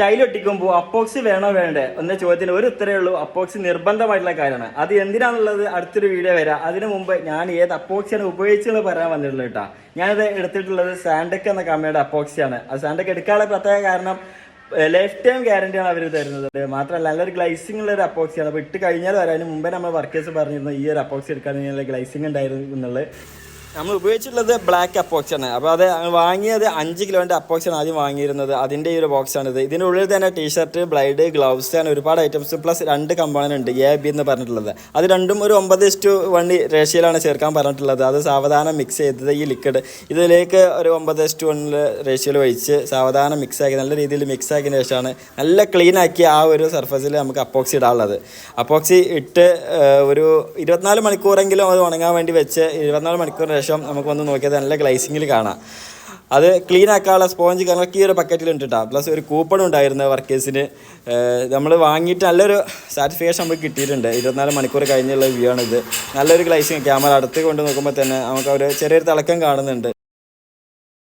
Tile ഒട്ടിക്കുമ്പോൾ epoxy വേണോ വേണ്ടേ എന്ന ചോദ്യത്തിന് ഒരു ഉത്തരവേ ഉള്ളൂ. അപ്പോക്സി നിർബന്ധമായിട്ടുള്ള കാര്യമാണ്. അത് എന്തിനാണെന്നുള്ളത് അടുത്തൊരു വീഡിയോ വരാം. അതിനു മുമ്പ് ഞാൻ ഏത് അപ്പോക്സിയാണ് ഉപയോഗിച്ചെന്ന് പറയാൻ വന്നിട്ടുള്ളത് കേട്ടോ. ഞാനിത് എടുത്തിട്ടുള്ളത് സാൻഡെക് എന്ന കമ്പനിയുടെ അപ്പോക്സിയാണ്. അത് സാൻഡെക് എടുക്കാനുള്ള പ്രത്യേക കാരണം ലൈഫ് ടൈം ഗ്യാരണ്ടിയാണ് അവർ തരുന്നത്. മാത്രമല്ല നല്ലൊരു ഗ്ലൈസിംഗ് ഉള്ള ഒരു അപ്പോക്സിയാണ്. അപ്പോൾ ഇട്ട് കഴിഞ്ഞാൽ വരാനും മുമ്പേ നമ്മൾ വർക്കേഴ്സ് പറഞ്ഞിരുന്നു ഈ ഒരു അപ്പോക്സി എടുക്കാൻ ഗ്ലൈസിംഗ് ഉണ്ടായിരുന്നു എന്നുള്ളത്. നമ്മൾ ഉപയോഗിച്ചിട്ടുള്ളത് ബ്ലാക്ക് അപ്പോക്സിയാണ്. അപ്പോൾ അത് വാങ്ങിയത് 5 കിലോൻ്റെ അപ്പോക്സിയാണ് ആദ്യം വാങ്ങിയിരുന്നത്. അതിൻ്റെ ഈ ഒരു ബോക്സാണിത്. ഇതിൻ്റെ ഉള്ളിൽ തന്നെ ടീഷർട്ട്, ബ്ലൈഡ്, ഗ്ലൗസ് ആണ് ഒരുപാട് ഐറ്റംസ് പ്ലസ് 2 കമ്പോണൻ്റ് ഉണ്ട് AB എന്ന് പറഞ്ഞിട്ടുള്ളത്. അത് രണ്ടും ഒരു 9:1 റേഷ്യോയിലാണ് ചേർക്കാൻ പറഞ്ഞിട്ടുള്ളത്. അത് സാവധാനം മിക്സ് ചെയ്തത് ഈ ലിക്വിഡ് ഇതിലേക്ക് ഒരു 9:1 റേഷ്യോയിൽ ഒഴിച്ച് സാവധാനം മിക്സ് ആക്കി നല്ല രീതിയിൽ മിക്സ് ആക്കിയതിന് ശേഷമാണ് നല്ല ക്ലീൻ ആക്കി ആ ഒരു സർഫസിൽ നമുക്ക് അപ്പോക്സി ഇടാനുള്ളത്. അപ്പോക്സി ഇട്ട് ഒരു 24 മണിക്കൂറെങ്കിലും അത് ഉണങ്ങാൻ വേണ്ടി വെച്ച് 24 മണിക്കൂറിന് ശേഷം നമുക്ക് വന്ന് നോക്കിയത് നല്ല ഗ്ലൈസിങ്ങിൽ കാണാം. അത് ക്ലീൻ ആക്കാനുള്ള സ്പോഞ്ച് കണക്ക് ഈ ഒരു ബക്കറ്റിലുണ്ട് കേട്ടോ. പ്ലസ് ഒരു കൂപ്പൺ ഉണ്ടായിരുന്നു വർക്കേഴ്സിന്. നമ്മൾ വാങ്ങിയിട്ട് നല്ലൊരു സാറ്റിസ്ഫാക്ഷൻ നമുക്ക് കിട്ടിയിട്ടുണ്ട്. 24 മണിക്കൂർ കഴിഞ്ഞുള്ള വ്യൂ ആണിത്. നല്ലൊരു ഗ്ലൈസിങ്. ക്യാമറ അടുത്ത് കൊണ്ട് നോക്കുമ്പോൾ തന്നെ നമുക്ക് ഒരു ചെറിയൊരു തിളക്കം കാണുന്നുണ്ട്.